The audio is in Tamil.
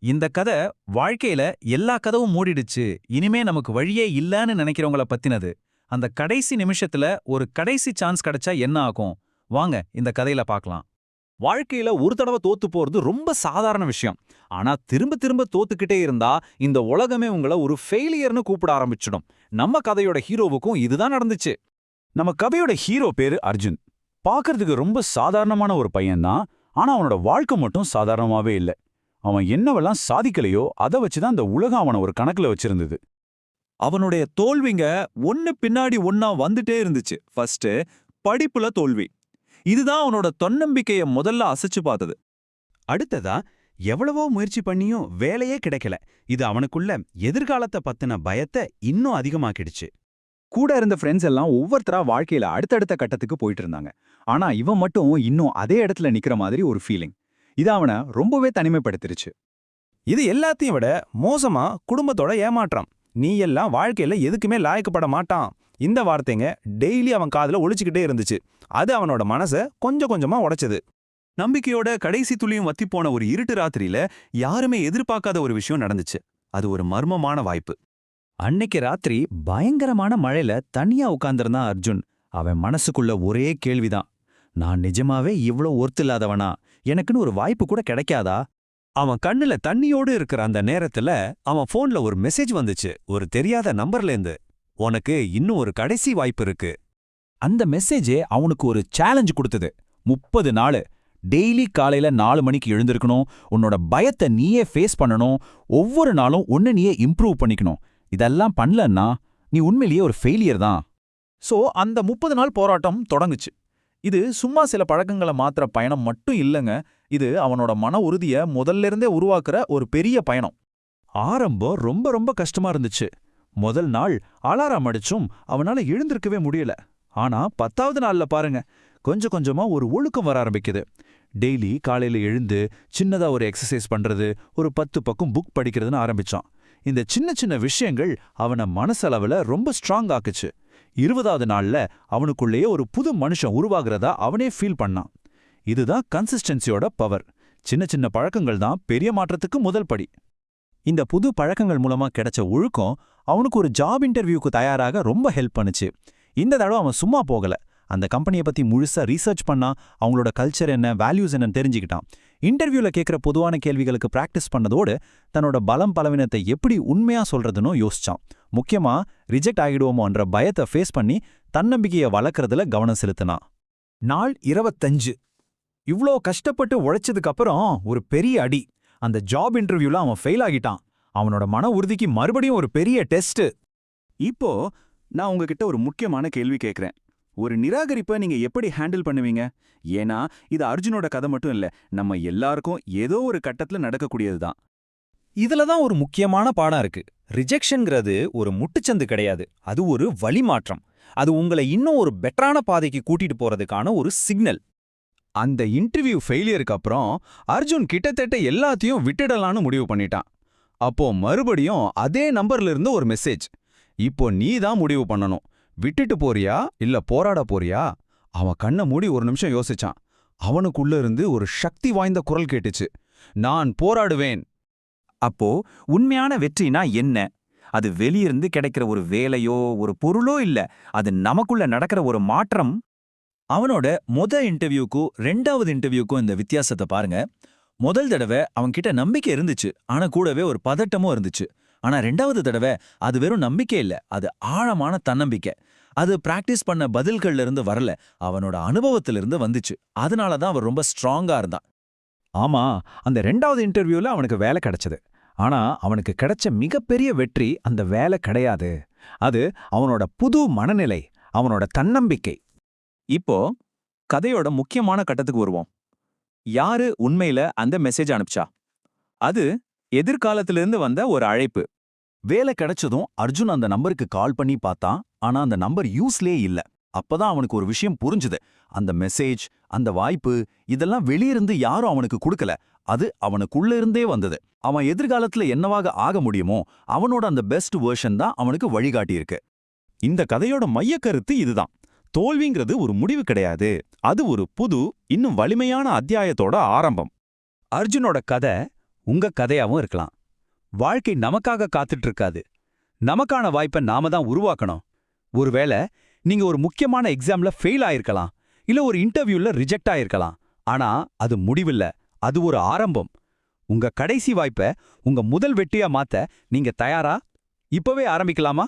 இந்த கதை வாழ்க்கையில எல்லா கதவும் மூடிடுச்சு, இனிமே நமக்கு வழியே இல்லன்னு நினைக்கிறவங்கள பத்தினது. அந்த கடைசி நிமிஷத்துல ஒரு கடைசி சான்ஸ் கிடைச்சா என்ன ஆகும்? வாங்க இந்த கதையில பார்க்கலாம். வாழ்க்கையில ஒரு தடவை தோத்து போறது ரொம்ப சாதாரண விஷயம். ஆனா திரும்ப திரும்ப தோத்துக்கிட்டே இருந்தா இந்த உலகமே உங்கள ஒரு ஃபெயிலியர்னு கூப்பிட ஆரம்பிச்சிடும். நம்ம கதையோட ஹீரோவுக்கும் இதுதான் நடந்துச்சு. நம்ம கதையோட ஹீரோ பேரு அர்ஜுன். பார்க்கறதுக்கு ரொம்ப சாதாரணமான ஒரு பையன்தான். ஆனா அவனோட வாழ்க்கை மட்டும் சாதாரணமாவே இல்ல. அவன் என்னவெல்லாம் சாதிக்கலையோ அதை வச்சுதான் இந்த உலகம் அவனை ஒரு கணக்குல வச்சிருந்தது. அவனுடைய தோல்விங்க ஒன்னு பின்னாடி ஒன்னா வந்துட்டே இருந்துச்சு. ஃபர்ஸ்ட் படிப்புல தோல்வி. இதுதான் அவனோட தன்னம்பிக்கைய முதல்ல அசைச்சு பார்த்தது. அடுத்ததா எவ்வளவோ முயற்சி பண்ணியும் வேலையே கிடைக்கல. இது அவனுக்குள்ள எதிர்காலத்தை பத்தின பயத்தை இன்னும் அதிகமாக்கிடுச்சு. கூட இருந்த ஃப்ரெண்ட்ஸ் எல்லாம் ஒவ்வொருத்தரா வாழ்க்கையில அடுத்தடுத்த கட்டத்துக்கு போயிட்டு இருந்தாங்க. ஆனா இவன் மட்டும் இன்னும் அதே இடத்துல நிக்கிற மாதிரி ஒரு ஃபீலிங். இது அவனை ரொம்பவே தனிமைப்படுத்திருச்சு. இது எல்லாத்தையும் விட மோசமா குடும்பத்தோட ஏமாற்றம். நீ எல்லாம் வாழ்க்கையில எதுக்குமே லாயக்கப்பட மாட்டான். இந்த வார்த்தைங்க டெய்லி அவன் காதுல ஒழிச்சுக்கிட்டே இருந்துச்சு. அது அவனோட மனசை கொஞ்சம் கொஞ்சமா உடைச்சது. நம்பிக்கையோட கடைசி துளியும் வத்தி போன ஒரு இருட்டு ராத்திரியில யாருமே எதிர்பார்க்காத ஒரு விஷயம் நடந்துச்சு. அது ஒரு மர்மமான வாய்ப்பு. அன்னைக்கு ராத்திரி பயங்கரமான மழையில தனியா உட்கார்ந்திருந்தான் அர்ஜுன். அவன் மனசுக்குள்ள ஒரே கேள்விதான், நான் நிஜமாவே இவ்ளோ ஒர்த்தில்லாதவனா? எனக்குன்னு ஒரு வாய்ப்பு கூட கிடைக்காதா? அவன் கண்ணுல தண்ணியோடு இருக்கிற அந்த நேரத்துல அவன் போன்ல ஒரு மெசேஜ் வந்துச்சு, ஒரு தெரியாத நம்பர்லேருந்து. உனக்கு இன்னும் ஒரு கடைசி வாய்ப்பு இருக்கு. அந்த மெசேஜே அவனுக்கு ஒரு சேலஞ்ச் கொடுத்தது. 30 நாள் டெய்லி காலையில 4 மணிக்கு எழுந்திருக்கணும், உன்னோட பயத்தை நீயே ஃபேஸ் பண்ணணும், ஒவ்வொரு நாளும் உன்னை நீயே இம்ப்ரூவ் பண்ணிக்கணும். இதெல்லாம் பண்ணலன்னா நீ உண்மையிலேயே ஒரு ஃபெயிலியர் தான். சோ அந்த 30 நாள் போராட்டம் தொடங்குச்சு. இது சும்மா சில பழக்கங்களை மாத்திர பயணம் மட்டும் இல்லைங்க. இது அவனோட மன உறுதிய முதல்ல இருந்தே உருவாக்குற ஒரு பெரிய பயணம். ஆரம்பம் ரொம்ப ரொம்ப கஷ்டமா இருந்துச்சு. முதல் நாள் அலாரம் அடிச்சும் அவனால எழுந்திருக்கவே முடியல. ஆனா 10வது நாள்ல பாருங்க, கொஞ்சம் கொஞ்சமா ஒரு ஒழுக்கம் வர ஆரம்பிக்குது. டெய்லி காலையில எழுந்து சின்னதா ஒரு எக்ஸசைஸ் பண்றது, ஒரு 10 பக்கம் புக் படிக்கிறதுன்னு ஆரம்பிச்சான். இந்த சின்ன சின்ன விஷயங்கள் அவனை மனசளவுல ரொம்ப ஸ்ட்ராங் ஆக்குச்சு. 20வது நாள்ல அவனுக்குள்ளேயே ஒரு புது மனுஷன் உருவாகிறதா அவனே ஃபீல் பண்ணான். இதுதான் கன்சிஸ்டன்சியோட பவர். சின்ன சின்ன பழக்கங்கள் தான் பெரிய மாற்றத்துக்கு முதல் படி. இந்த புது பழக்கங்கள் மூலமா கிடைச்ச ஒழுக்கம் அவனுக்கு ஒரு ஜாப் இன்டர்வியூக்கு தயாராக ரொம்ப ஹெல்ப் பண்ணுச்சு. இந்த தடவை அவன் சும்மா போகல. அந்த கம்பெனியை பத்தி முழுசா ரீசர்ச் பண்ணா, அவங்களோட கல்ச்சர் என்ன, வேல்யூஸ் என்னன்னு தெரிஞ்சுக்கிட்டான். இன்டர்வியூல கேட்கிற பொதுவான கேள்விகளுக்கு பிராக்டிஸ் பண்ணதோடு தன்னோட பலம் பலவீனத்தை எப்படி உண்மையா சொல்றதுன்னு யோசிச்சான். முக்கியமா ரிஜெக்ட் ஆகிடுவோமோன்ற பயத்தை ஃபேஸ் பண்ணி தன்னம்பிக்கையை வளர்க்கறதுல கவனம் செலுத்தினான். நாள் 25. இவ்ளோ கஷ்டப்பட்டு உழைச்சதுக்கு அப்புறம் ஒரு பெரிய அடி. அந்த ஜாப் இன்டர்வியூல அவன் ஃபெயில் ஆகிட்டான். அவனோட மன உறுதிக்கு மறுபடியும் ஒரு பெரிய டெஸ்ட். இப்போ நான் உங்ககிட்ட ஒரு முக்கியமான கேள்வி கேட்கிறேன். ஒரு நிராகரிப்பை நீங்க எப்படி ஹேண்டில் பண்ணுவீங்க? ஏன்னா இது அர்ஜுனோட கதை மட்டும் இல்ல, நம்ம எல்லாருக்கும் ஏதோ ஒரு கட்டத்துல நடக்கக்கூடியதுதான். இதுல தான் ஒரு முக்கியமான பாடம் இருக்கு. ரிஜெக்ஷன்ங்கிறது ஒரு முட்டுச்சந்து கிடையாது, அது ஒரு வழிமாற்றம். அது உங்களை இன்னும் ஒரு பெட்டரான பாதைக்கு கூட்டிட்டு போறதுக்கான ஒரு சிக்னல். அந்த இன்டர்வியூ ஃபெயிலியருக்கு அப்புறம் அர்ஜுன் கிட்டத்தட்ட எல்லாத்தையும் விட்டுடலான்னு முடிவு பண்ணிட்டான். அப்போ மறுபடியும் அதே நம்பர்ல இருந்து ஒரு மெசேஜ், இப்போ நீ தான் முடிவு பண்ணணும், விட்டுட்டு போறியா இல்ல போராட போறியா? அவன் கண்ணை மூடி ஒரு நிமிஷம் யோசிச்சான். அவனுக்குள்ள இருந்து ஒரு சக்தி வாய்ந்த குரல் கேட்டுச்சு, நான் போராடுவேன். அப்போ உண்மையான வெற்றினா என்ன? அது வெளியிருந்து கிடைக்கிற ஒரு வேலையோ ஒரு பொருளோ இல்ல, அது நமக்குள்ள நடக்கிற ஒரு மாற்றம். அவனோட இன்டர்வியூக்கும் 2வது இன்டர்வியூக்கும் இந்த வித்தியாசத்தை பாருங்க. முதல் தடவை அவன்கிட்ட நம்பிக்கை இருந்துச்சு, ஆனா கூடவே ஒரு பதட்டமும் இருந்துச்சு. ஆனா 2வது தடவை அது வெறும் நம்பிக்கை இல்ல, அது ஆழமான தன்னம்பிக்கை. அது பிராக்டிஸ் பண்ண பதில்கள்ல இருந்து வரல, அவனோட அனுபவத்திலிருந்து வந்துச்சு. அதனாலதான் அவன் ரொம்ப ஸ்ட்ராங்கா இருந்தான். ஆமா, அந்த 2வது இன்டர்வியூல அவனுக்கு வேலை கிடைச்சது. ஆனா அவனுக்கு கிடைச்ச மிகப்பெரிய வெற்றி அந்த வேலை கிடையாது. அது அவனோட புது மனநிலை, அவனோட தன்னம்பிக்கை. இப்போ கதையோட முக்கியமான கட்டத்துக்கு வருவோம். யாரு உண்மையில அந்த மெசேஜ் அனுப்பிச்சா? அது எதிர்காலத்திலிருந்து வந்த ஒரு அழைப்பு. வேலை கிடைச்சதும் அர்ஜுன் அந்த நம்பருக்கு கால் பண்ணி பார்த்தான். ஆனா அந்த நம்பர் யூஸ்லே இல்ல. அப்பதான் அவனுக்கு ஒரு விஷயம் புரிஞ்சுது. அந்த மெசேஜ், அந்த வாய்ப்பு, இதெல்லாம் வெளியிருந்து யாரும் அவனுக்கு கொடுக்கல, அது அவனுக்குள்ள இருந்தே வந்தது. அவன் எதிர்காலத்துல என்னவாக ஆக முடியுமோ அவனோட அந்த பெஸ்ட் வெர்ஷன் தான் அவனுக்கு வழிகாட்டியிருக்கு. இந்த கதையோட மையக்கருத்து இதுதான். தோல்விங்கிறது ஒரு முடிவு கிடையாது, அது ஒரு புது இன்னும் வலிமையான அத்தியாயத்தோட ஆரம்பம். அர்ஜுனோட கதை உங்க கதையாவும் இருக்கலாம். வாழ்க்கை நமக்காக காத்துட்டு இருக்காது. நமக்கான வாய்ப்பை நாம தான் உருவாக்கணும். ஒருவேளை நீங்க ஒரு முக்கியமான எக்ஸாம்ல ஃபெயில் ஆயிருக்கலாம், இல்ல ஒரு இன்டர்வியூல ரிஜெக்ட் ஆயிருக்கலாம். ஆனா அது முடிவில்ல, அது ஒரு ஆரம்பம். உங்க கடைசி வாய்ப்பை உங்க முதல் வெற்றியா மாத்த நீங்க தயாரா? இப்பவே ஆரம்பிக்கலாமா?